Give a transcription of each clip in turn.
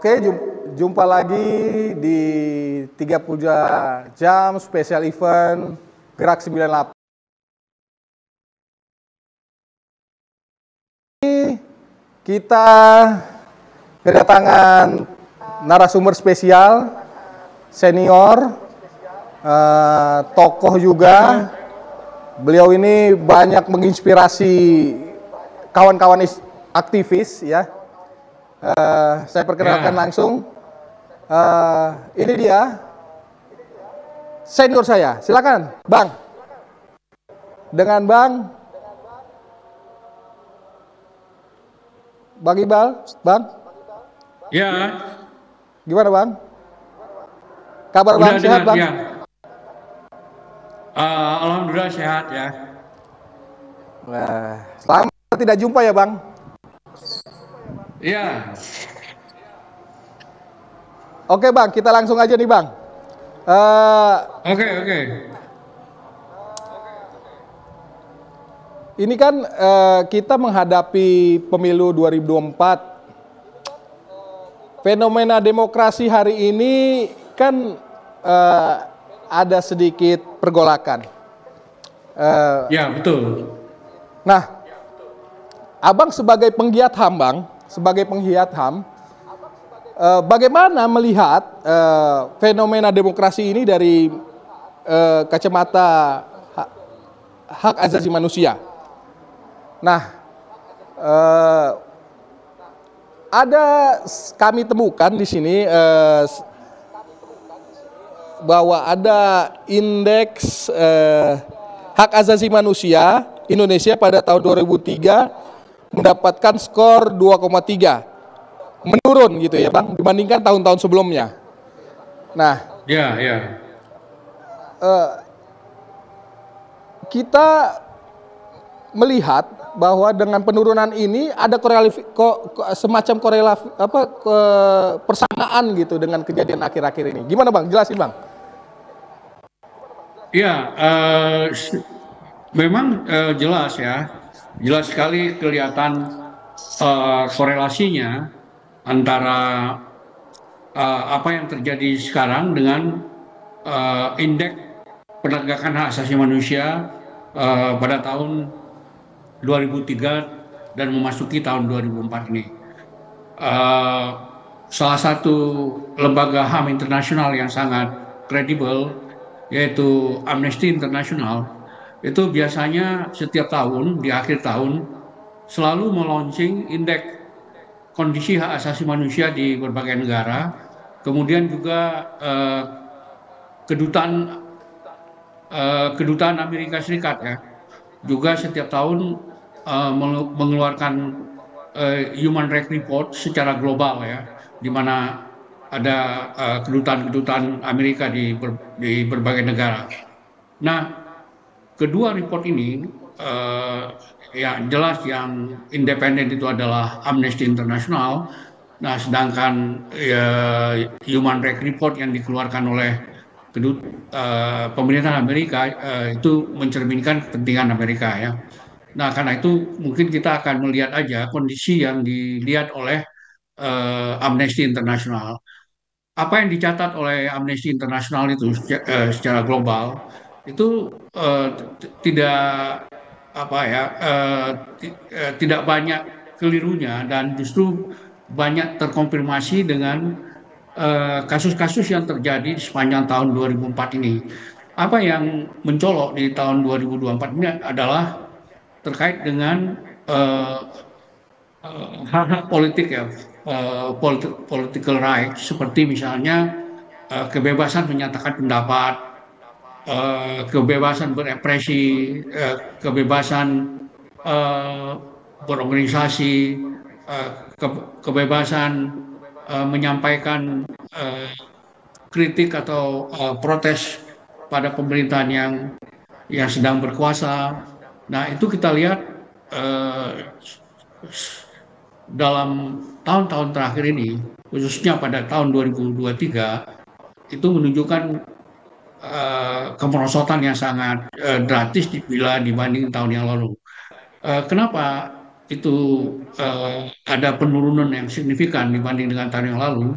Oke, jumpa lagi di 30 jam special event Gerak 98. Kita kedatangan narasumber spesial, senior, tokoh juga. Beliau ini banyak menginspirasi kawan-kawan aktivis ya. Saya perkenalkan langsung. Ini dia senior saya. Silakan, Bang. Dengan Bang Iqbal, Bang. Ya. Gimana, Bang? Kabar Bang, sehat, Bang? Ya. Alhamdulillah sehat ya. Nah, lama tidak jumpa ya, Bang? Iya. Oke, Bang, kita langsung aja nih, Bang. Oke. Ini kan kita menghadapi pemilu 2024. Fenomena demokrasi hari ini kan ada sedikit pergolakan. Ya, betul. Nah, Abang sebagai penggiat HAM, Bang, sebagai penggiat HAM, bagaimana melihat fenomena demokrasi ini dari kacamata hak asasi manusia? Nah, kami temukan di sini bahwa ada indeks hak asasi manusia Indonesia pada tahun 2003 mendapatkan skor 2,3, menurun gitu ya, Bang, dibandingkan tahun-tahun sebelumnya. Nah, ya. Kita melihat bahwa dengan penurunan ini ada semacam korelasi persamaan gitu dengan kejadian akhir-akhir ini. Gimana, Bang? Jelasin, Bang. Ya, memang jelas ya, jelas sekali kelihatan korelasinya antara apa yang terjadi sekarang dengan indeks penegakan hak asasi manusia pada tahun 2003 dan memasuki tahun 2004 ini. Salah satu lembaga HAM internasional yang sangat kredibel, yaitu Amnesty International, itu biasanya setiap tahun, di akhir tahun, selalu meluncurkan indeks kondisi hak asasi manusia di berbagai negara. Kemudian juga kedutaan Amerika Serikat ya, juga setiap tahun mengeluarkan Human Rights Report secara global ya, di mana ada kedutaan Amerika di berbagai negara. Nah, kedua report ini ya jelas yang independen itu adalah Amnesty International. Nah, sedangkan Human Rights Report yang dikeluarkan oleh pemerintahan Amerika itu mencerminkan kepentingan Amerika ya. Nah, karena itu mungkin kita akan melihat aja kondisi yang dilihat oleh Amnesty International. Apa yang dicatat oleh Amnesty International itu secara global itu tidak banyak kelirunya, dan justru banyak terkonfirmasi dengan kasus-kasus yang terjadi di sepanjang tahun 2004 ini. Apa yang mencolok di tahun 2024 ini adalah terkait dengan hak-hak politik ya, political rights, seperti misalnya kebebasan menyatakan pendapat, kebebasan berekspresi, kebebasan berorganisasi, kebebasan menyampaikan kritik atau protes pada pemerintahan yang sedang berkuasa. Nah, itu kita lihat dalam tahun-tahun terakhir ini, khususnya pada tahun 2023, itu menunjukkan kemerosotan yang sangat drastis bila dibanding tahun yang lalu. Kenapa itu ada penurunan yang signifikan dibanding dengan tahun yang lalu,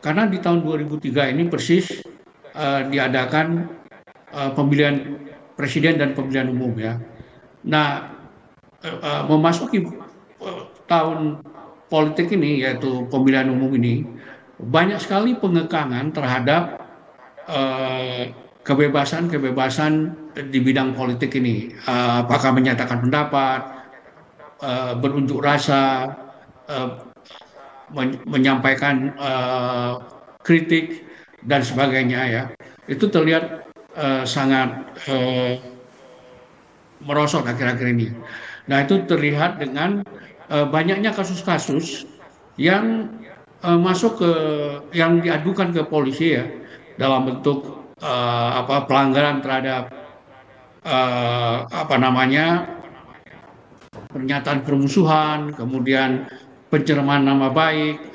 karena di tahun 2003 ini persis diadakan pemilihan presiden dan pemilihan umum ya. Nah, memasuki tahun politik ini, yaitu pemilihan umum ini, banyak sekali pengekangan terhadap kebebasan-kebebasan di bidang politik ini. Apakah menyatakan pendapat, berunjuk rasa, eh, menyampaikan kritik dan sebagainya ya. Itu terlihat sangat merosot akhir-akhir ini. Nah, itu terlihat dengan banyaknya kasus-kasus yang masuk ke yang diadukan ke polisi ya, dalam bentuk pelanggaran terhadap apa namanya, pernyataan permusuhan, kemudian pencemaran nama baik,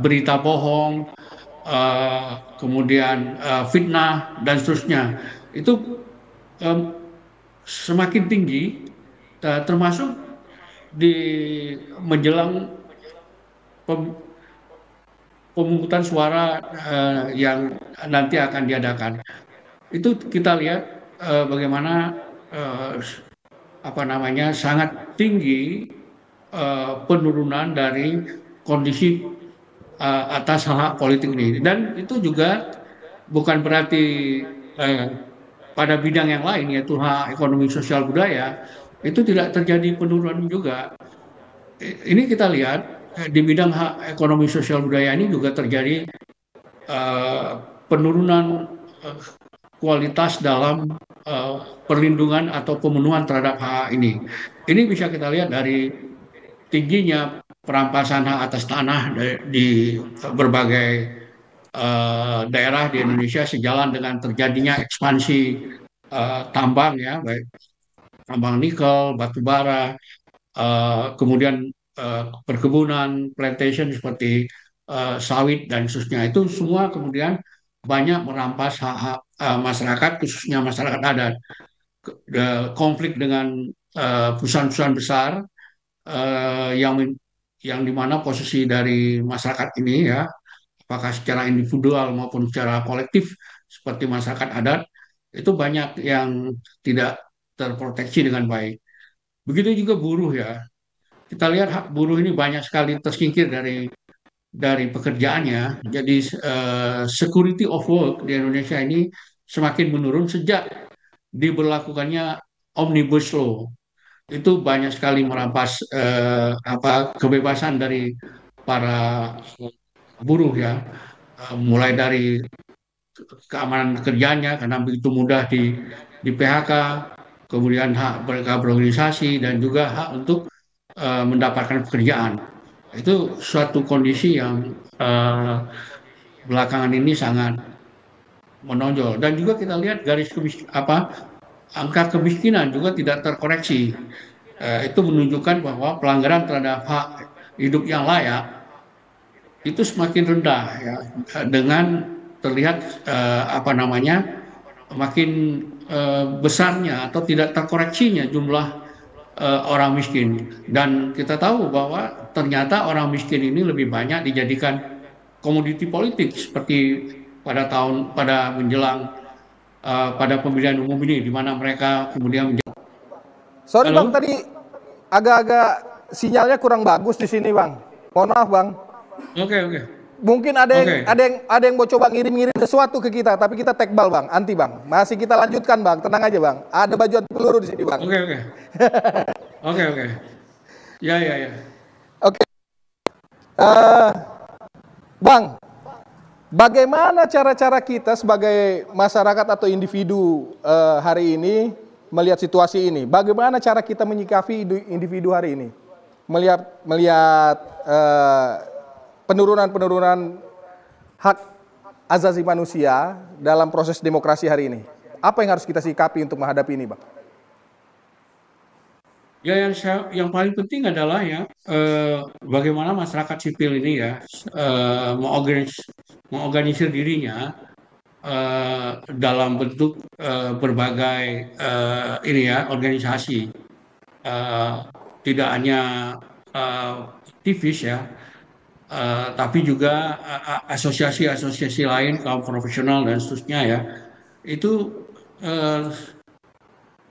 berita bohong, kemudian fitnah dan seterusnya. Itu semakin tinggi, termasuk di menjelang pemungutan suara yang nanti akan diadakan. Itu kita lihat bagaimana apa namanya, sangat tinggi penurunan dari kondisi atas hak politik ini. Dan itu juga bukan berarti eh, pada bidang yang lain, yaitu hak ekonomi sosial budaya, itu tidak terjadi penurunan juga. Ini kita lihat di bidang hak ekonomi sosial budaya ini juga terjadi eh, penurunan eh, kualitas dalam perlindungan atau pemenuhan terhadap hak ini. Ini bisa kita lihat dari tingginya perampasan hak atas tanah di berbagai daerah di Indonesia, sejalan dengan terjadinya ekspansi tambang ya, baik tambang nikel, batu bara, kemudian perkebunan, plantation seperti sawit dan seterusnya. Itu semua kemudian banyak merampas hak-hak masyarakat, khususnya masyarakat adat. Konflik dengan perusahaan-perusahaan besar yang dimana posisi dari masyarakat ini ya, apakah secara individual maupun secara kolektif seperti masyarakat adat, itu banyak yang tidak terproteksi dengan baik. Begitu juga buruh ya. Kita lihat hak buruh ini banyak sekali tersingkir dari pekerjaannya. Jadi security of work di Indonesia ini semakin menurun sejak diberlakukannya Omnibus Law. Itu banyak sekali merampas kebebasan dari para buruh ya. Mulai dari keamanan kerjanya karena begitu mudah di PHK, kemudian hak mereka berorganisasi dan juga hak untuk mendapatkan pekerjaan. Itu suatu kondisi yang belakangan ini sangat menonjol. Dan juga kita lihat angka kemiskinan juga tidak terkoreksi. Itu menunjukkan bahwa pelanggaran terhadap hak hidup yang layak itu semakin rendah ya, dengan terlihat apa namanya, makin besarnya atau tidak terkoreksinya jumlah orang miskin. Dan kita tahu bahwa ternyata orang miskin ini lebih banyak dijadikan komoditi politik seperti pada menjelang pada pemilihan umum ini, di mana mereka kemudian Sorry halo. Bang, tadi agak-agak sinyalnya kurang bagus di sini Bang. Mohon maaf Bang. Oke. Mungkin ada yang mau coba ngirim-ngirim sesuatu ke kita, tapi kita tekbal Bang, anti Bang. Masih kita lanjutkan Bang, tenang aja Bang. Ada baju anti peluru di sini Bang. Oke. Ya. Oke. Bang, bagaimana cara-cara kita sebagai masyarakat atau individu hari ini melihat situasi ini? Bagaimana cara kita menyikapi individu hari ini? Melihat penurunan hak asasi manusia dalam proses demokrasi hari ini. Apa yang harus kita sikapi untuk menghadapi ini, Bang? Ya, yang paling penting adalah ya bagaimana masyarakat sipil ini ya mengorganisir dirinya dalam bentuk berbagai ini ya organisasi. tidak hanya aktivis ya, tapi juga asosiasi-asosiasi lain, kaum profesional dan seterusnya ya, itu uh,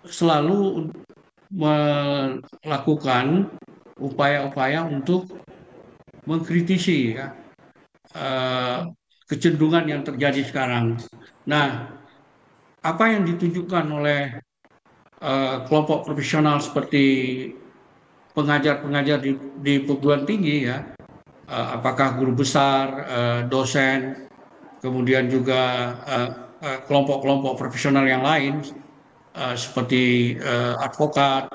selalu melakukan upaya-upaya untuk mengkritisi ya, eh, kecenderungan yang terjadi sekarang. Nah, apa yang ditunjukkan oleh kelompok profesional seperti pengajar-pengajar di perguruan tinggi ya, apakah guru besar, dosen, kemudian juga kelompok-kelompok profesional yang lain seperti advokat,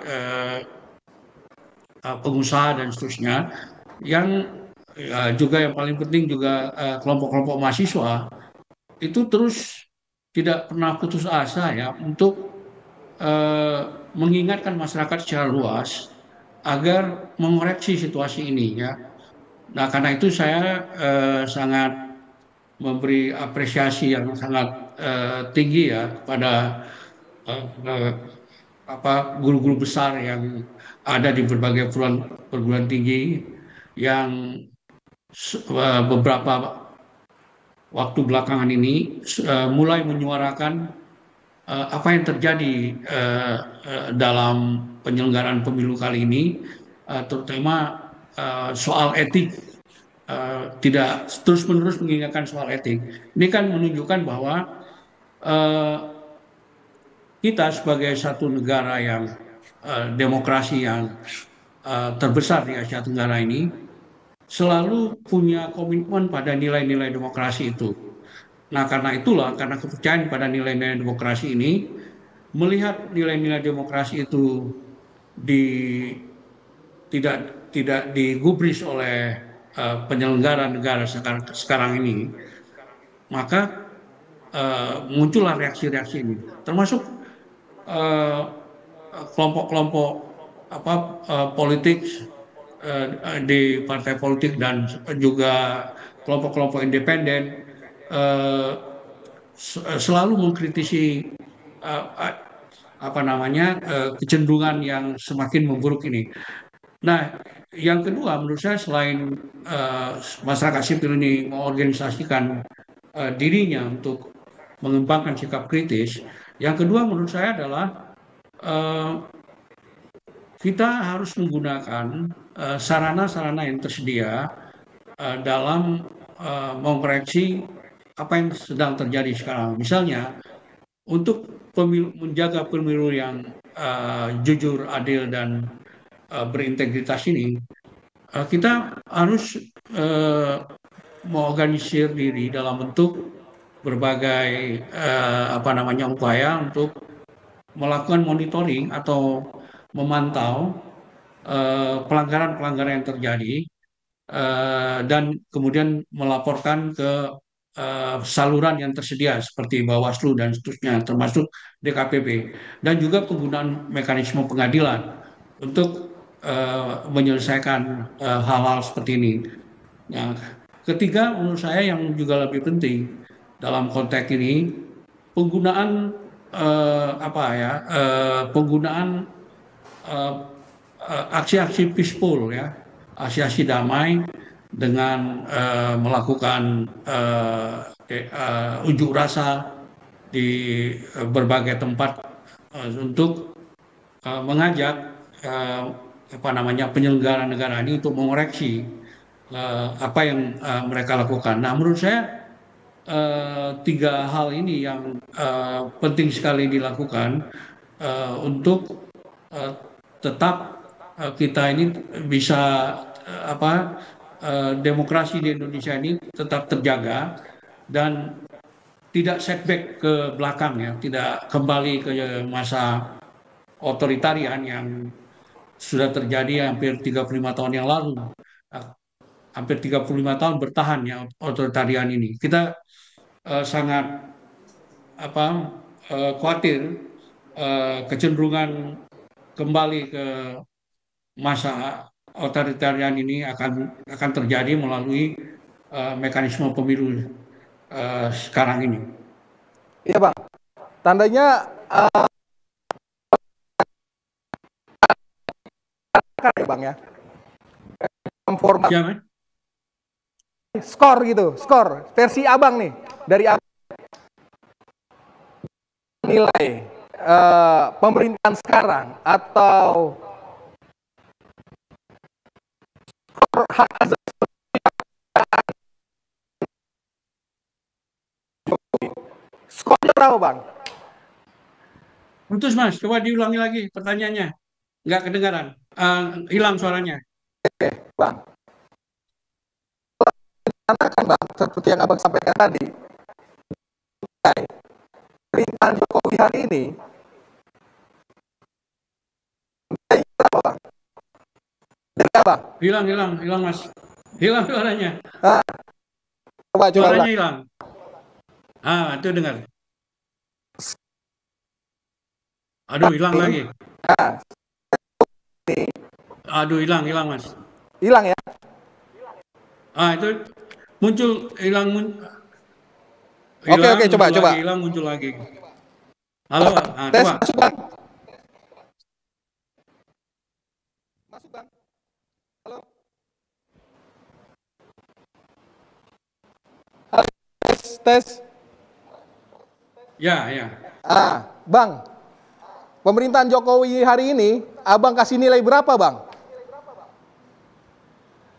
pengusaha dan seterusnya, yang juga yang paling penting juga kelompok-kelompok mahasiswa itu terus tidak pernah putus asa ya untuk eh, mengingatkan masyarakat secara luas agar mengoreksi situasi ini ya. Nah, karena itu saya sangat memberi apresiasi yang sangat tinggi ya kepada eh, eh, guru-guru besar yang ada di berbagai perguruan tinggi yang beberapa waktu belakangan ini mulai menyuarakan apa yang terjadi dalam penyelenggaraan pemilu kali ini, terutama soal etik, tidak terus-menerus mengingatkan soal etik. Ini kan menunjukkan bahwa eh, kita sebagai satu negara yang demokrasi yang terbesar di Asia Tenggara ini selalu punya komitmen pada nilai-nilai demokrasi itu. Nah, karena itulah, karena kepercayaan pada nilai-nilai demokrasi ini, melihat nilai-nilai demokrasi itu di, tidak digubris oleh penyelenggara negara sekarang ini, maka muncullah reaksi-reaksi ini, termasuk eh, kelompok-kelompok politik di partai politik dan juga kelompok-kelompok independen eh, selalu mengkritisi eh, apa namanya kecenderungan yang semakin memburuk ini. Nah, yang kedua menurut saya selain masyarakat sipil ini mengorganisasikan dirinya untuk mengembangkan sikap kritis, yang kedua menurut saya adalah eh, kita harus menggunakan sarana-sarana yang tersedia dalam mengoreksi apa yang sedang terjadi sekarang. Misalnya, untuk menjaga pemilu yang jujur, adil, dan berintegritas ini, kita harus uh, mengorganisir diri dalam bentuk berbagai apa namanya upaya untuk melakukan monitoring atau memantau pelanggaran-pelanggaran yang terjadi dan kemudian melaporkan ke saluran yang tersedia seperti Bawaslu dan seterusnya, termasuk DKPP, dan juga penggunaan mekanisme pengadilan untuk menyelesaikan hal-hal seperti ini. Nah, ketiga, menurut saya yang juga lebih penting dalam konteks ini, penggunaan apa ya, penggunaan eh, aksi-aksi peaceful ya, aksi-aksi damai dengan melakukan unjuk rasa di berbagai tempat untuk mengajak eh, apa namanya penyelenggara negara ini untuk mengoreksi apa yang mereka lakukan. Nah, menurut saya tiga hal ini yang penting sekali dilakukan untuk eh, tetap kita ini bisa apa demokrasi di Indonesia ini tetap terjaga dan tidak setback ke belakang ya, tidak kembali ke masa otoritarian yang sudah terjadi hampir 35 tahun yang lalu. Hampir 35 tahun bertahan ya otoritarian ini. Kita sangat apa khawatir kecenderungan kembali ke masa otoritarian ini akan terjadi melalui mekanisme pemilu sekarang ini. Iya Bang, tandanya kan ya Bang ya. Format Siapa? skor gitu, skor versi Abang nih dari Abang nilai pemerintahan sekarang atau skor hak asasi skornya berapa Bang? Putus Mas, coba diulangi lagi pertanyaannya. Nggak kedengaran. Hilang suaranya. Oke, Bang. Katakan Bang, seperti yang Abang sampaikan tadi, pemerintahan Jokowi hari ini dari berapa Bang? Dari Abang? Hilang Mas. Hilang suaranya. Ah, coba Suaranya ulang. hilang. Itu dengar. Aduh, hilang lagi. Ah, Aduh, hilang Mas. hilang ya? Itu muncul, hilang, Oke, coba. hilang, muncul lagi. Halo, Tes coba. masuk Bang. Masuk Bang. Halo. Halo. Tes. Ya. Bang. Pemerintahan Jokowi hari ini, Abang kasih nilai berapa Bang?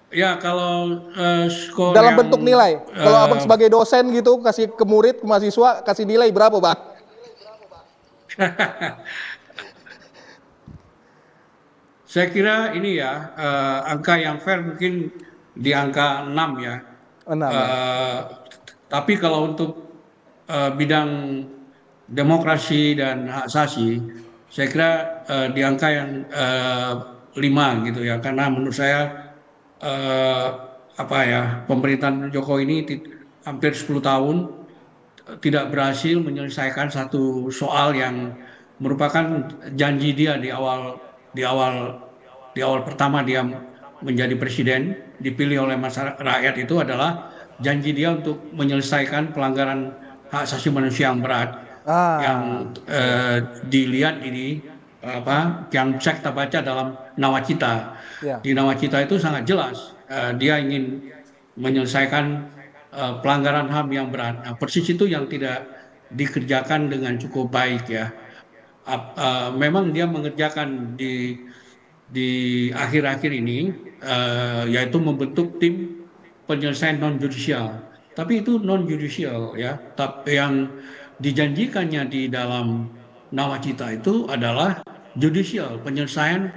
Ya, kalau skor Dalam yang bentuk nilai. Kalau Abang sebagai dosen gitu, kasih ke murid, ke mahasiswa, kasih nilai berapa Bang? saya kira ini ya, angka yang fair mungkin di angka 6 ya. 6 ya. Tapi kalau untuk bidang demokrasi dan hak asasi, saya kira di angka yang 5 gitu ya, karena menurut saya pemerintahan Jokowi ini hampir 10 tahun tidak berhasil menyelesaikan satu soal yang merupakan janji dia di awal pertama dia menjadi presiden, dipilih oleh masyarakat rakyat, itu adalah janji dia untuk menyelesaikan pelanggaran hak asasi manusia yang berat yang dilihat ini yang bisa kita baca dalam Nawacita. Ya. Di Nawacita itu sangat jelas dia ingin menyelesaikan pelanggaran HAM yang berat. Nah, persis itu yang tidak dikerjakan dengan cukup baik ya. Memang dia mengerjakan di akhir-akhir ini, yaitu membentuk tim penyelesaian non judicial. Tapi itu non judicial ya. Tapi yang dijanjikannya di dalam Nawacita itu adalah judicial, penyelesaian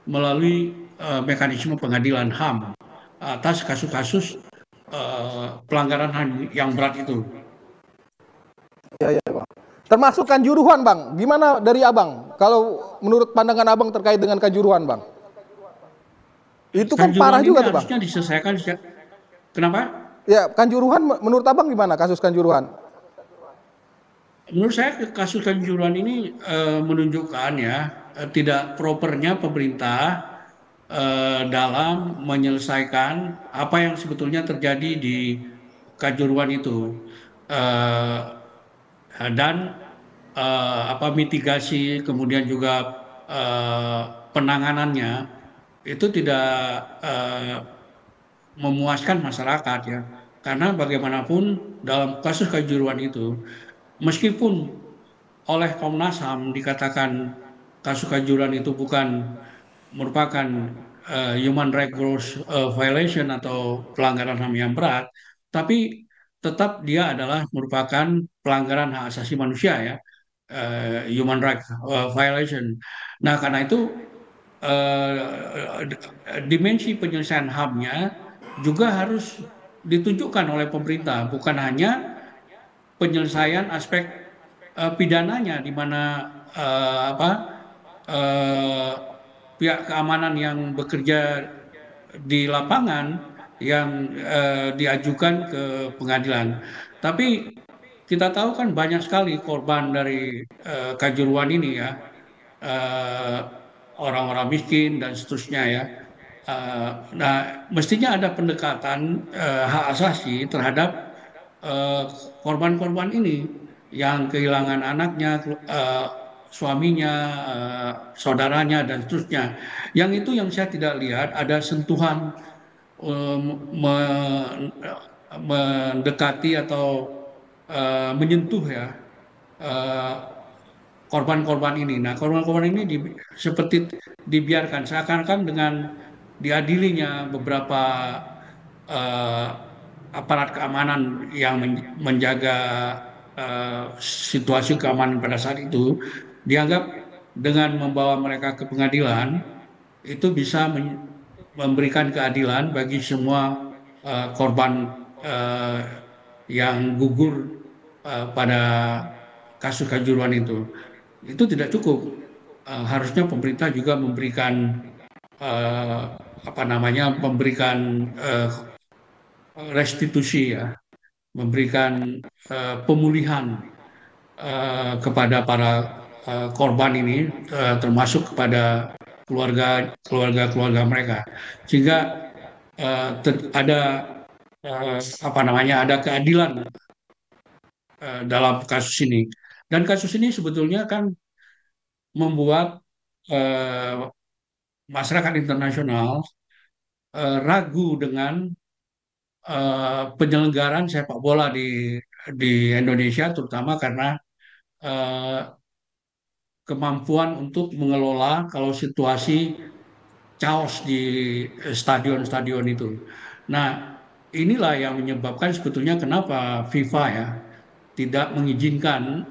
melalui mekanisme pengadilan HAM atas kasus-kasus pelanggaran HAM yang berat itu. Ya, Bang. Termasuk Kanjuruhan Bang. Gimana dari Abang? Kalau menurut pandangan Abang terkait dengan Kanjuruhan Bang? Itu kan parah juga tuh Bang. Harusnya diselesaikan. Kenapa? Ya, Kanjuruhan menurut Abang gimana kasus Kanjuruhan? Menurut saya kasus Kanjuruhan ini menunjukkan ya tidak propernya pemerintah dalam menyelesaikan apa yang sebetulnya terjadi di Kanjuruhan itu, dan mitigasi kemudian juga penanganannya itu tidak memuaskan masyarakat ya, karena bagaimanapun dalam kasus Kanjuruhan itu, meskipun oleh Komnas HAM dikatakan kasus Kanjuruhan itu bukan merupakan human rights violation atau pelanggaran HAM yang berat, tapi tetap dia adalah merupakan pelanggaran hak asasi manusia ya, human rights violation. Nah, karena itu dimensi penyelesaian HAM-nya juga harus ditunjukkan oleh pemerintah, bukan hanya penyelesaian aspek pidananya, di mana pihak keamanan yang bekerja di lapangan yang diajukan ke pengadilan. Tapi kita tahu kan banyak sekali korban dari Kanjuruhan ini ya, orang-orang miskin dan seterusnya ya. Nah, mestinya ada pendekatan hak asasi terhadap korban-korban ini yang kehilangan anaknya, suaminya, saudaranya dan seterusnya. Yang itu yang saya tidak lihat ada sentuhan eh, me- mendekati atau menyentuh ya eh, korban-korban ini. Nah, korban-korban ini seperti dibiarkan seakan-akan dengan diadilinya beberapa eh, aparat keamanan yang menjaga situasi keamanan pada saat itu dianggap dengan membawa mereka ke pengadilan itu bisa memberikan keadilan bagi semua korban eh, yang gugur pada kasus kanjuruhan itu. Itu tidak cukup. Harusnya pemerintah juga memberikan eh, apa namanya, memberikan restitusi ya, memberikan pemulihan kepada para korban ini, termasuk kepada keluarga mereka, sehingga ada apa namanya, ada keadilan dalam kasus ini. Dan kasus ini sebetulnya kan membuat eh, masyarakat internasional ragu dengan penyelenggaraan sepak bola di Indonesia, terutama karena eh, kemampuan untuk mengelola kalau situasi chaos di stadion-stadion itu. Nah, inilah yang menyebabkan sebetulnya kenapa FIFA ya tidak mengizinkan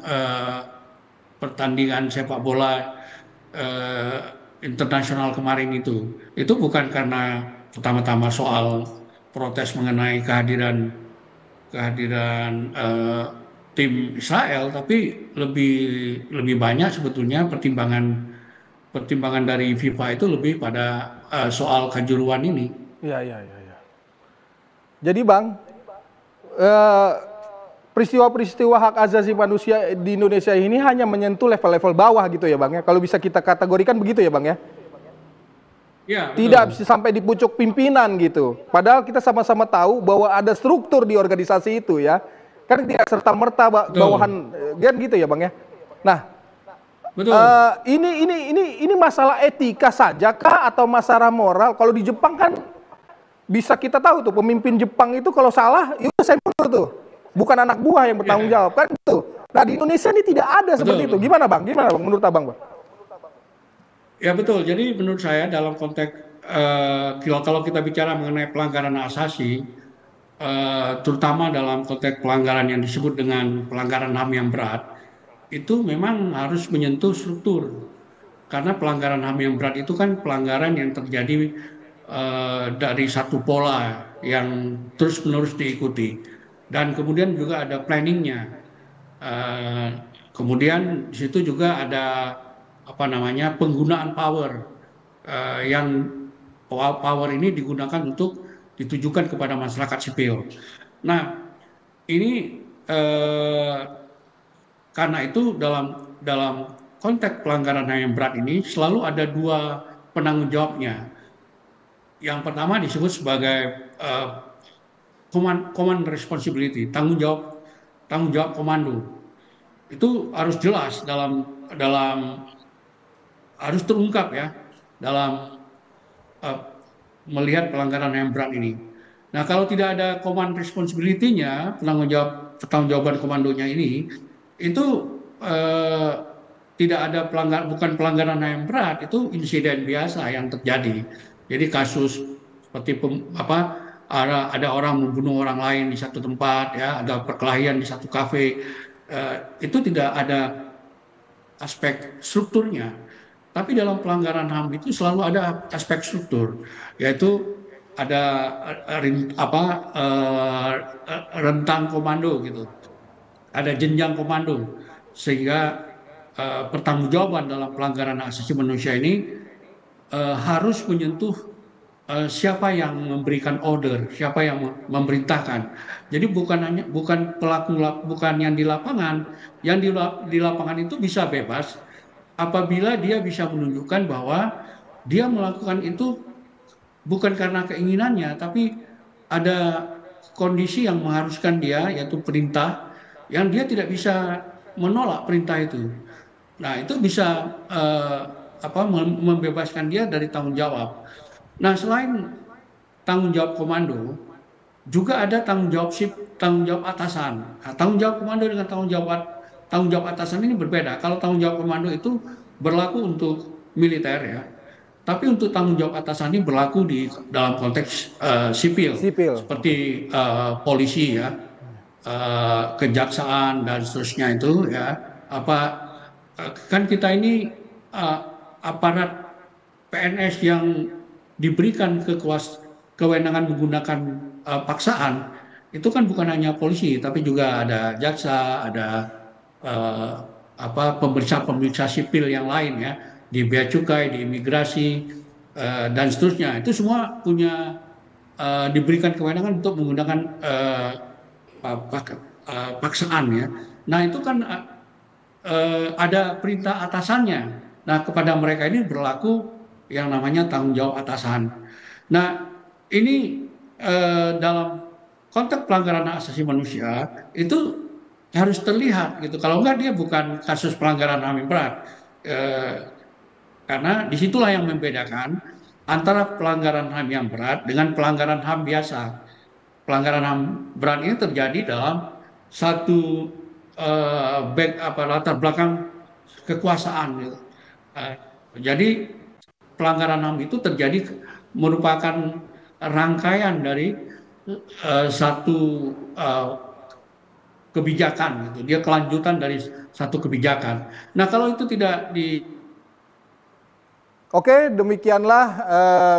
pertandingan sepak bola eh, internasional kemarin itu. Itu bukan karena pertama-tama soal protes mengenai kehadiran kehadiran tim Israel, tapi lebih lebih banyak sebetulnya pertimbangan pertimbangan dari FIFA itu lebih pada soal kanjuruhan ini. Iya, iya, iya, iya. Jadi Bang, eh, peristiwa-peristiwa hak asasi manusia di Indonesia ini hanya menyentuh level-level bawah gitu ya Bang ya. Kalau bisa kita kategorikan begitu ya Bang ya. Ya, Tidak betul. bisa sampai di pucuk pimpinan gitu. Padahal kita sama-sama tahu bahwa ada struktur di organisasi itu ya. Kan tidak serta-merta bawahan Betul. kan gitu ya Bang ya. Nah, Betul. ini masalah etika saja kah atau masalah moral? Kalau di Jepang kan bisa kita tahu tuh pemimpin Jepang itu kalau salah, ya udah saya mundur tuh. Bukan anak buah yang bertanggung Ya, jawab kan gitu. Nah di Indonesia ini tidak ada seperti itu. betul. Gimana bang? Gimana bang? Menurut abang bang? Ya, betul. Jadi menurut saya dalam konteks kalau kita bicara mengenai pelanggaran hak asasi, terutama dalam konteks pelanggaran yang disebut dengan pelanggaran HAM yang berat, itu memang harus menyentuh struktur. Karena pelanggaran HAM yang berat itu kan pelanggaran yang terjadi dari satu pola yang terus-menerus diikuti. Dan kemudian juga ada planningnya. Eh, Kemudian di situ juga ada apa namanya, penggunaan power yang power ini digunakan untuk ditujukan kepada masyarakat sipil. Nah, ini karena itu dalam dalam konteks pelanggaran HAM yang berat ini selalu ada dua penanggung jawabnya. Yang pertama disebut sebagai eh, command responsibility, tanggung jawab komando. Itu harus jelas dalam harus terungkap ya dalam eh, melihat pelanggaran yang berat ini. Nah, kalau tidak ada command responsibility-nya, pertanggungjawaban komandonya ini, itu eh, tidak ada bukan pelanggaran yang berat, itu insiden biasa yang terjadi. Jadi kasus seperti ada orang membunuh orang lain di satu tempat, ya, ada perkelahian di satu kafe, itu tidak ada aspek strukturnya. Tapi dalam pelanggaran HAM itu selalu ada aspek struktur, yaitu ada rentang komando gitu, ada jenjang komando, sehingga pertanggungjawaban dalam pelanggaran hak asasi manusia ini harus menyentuh siapa yang memberikan order, siapa yang memerintahkan. Jadi bukan yang di lapangan, di lapangan itu bisa bebas apabila dia bisa menunjukkan bahwa dia melakukan itu bukan karena keinginannya, tapi ada kondisi yang mengharuskan dia, yaitu perintah, yang dia tidak bisa menolak perintah itu. Nah, itu bisa membebaskan dia dari tanggung jawab. Nah, selain tanggung jawab komando, juga ada tanggung jawab atasan. Nah, tanggung jawab komando dengan tanggung jawab atasan ini berbeda. Kalau tanggung jawab komando itu berlaku untuk militer ya, tapi untuk tanggung jawab atasan ini berlaku di dalam konteks sipil, Sipil. seperti polisi ya, kejaksaan dan seterusnya itu ya. Kan kita ini aparat PNS yang diberikan kewenangan menggunakan paksaan, itu kan bukan hanya polisi, tapi juga ada jaksa, ada pemeriksa sipil yang lain ya, di bea cukai, di imigrasi dan seterusnya. Itu semua diberikan kewenangan untuk menggunakan paksaan ya. Nah, itu kan ada perintah atasannya. Nah, kepada mereka ini berlaku yang namanya tanggung jawab atasan. Nah, ini dalam konteks pelanggaran hak asasi manusia itu harus terlihat gitu. Kalau enggak, dia bukan kasus pelanggaran HAM yang berat. Karena disitulah yang membedakan antara pelanggaran HAM yang berat dengan pelanggaran HAM biasa. Pelanggaran HAM berat ini terjadi dalam satu latar belakang kekuasaan gitu. Jadi pelanggaran HAM itu terjadi merupakan rangkaian dari satu kebijakan gitu. Dia kelanjutan dari satu kebijakan. Nah, kalau itu tidak Oke, demikianlah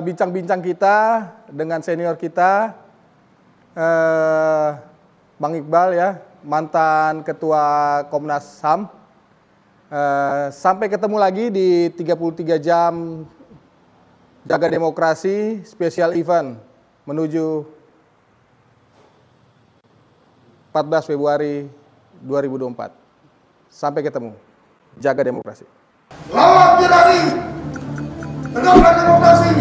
bincang-bincang kita dengan senior kita, Bang Iqbal ya, mantan Ketua Komnas HAM. Sampai ketemu lagi di 33 jam Jaga Demokrasi spesial event menuju 14 Februari 2024. Sampai ketemu. Jaga demokrasi. Lawan tirani, tegakkan demokrasi.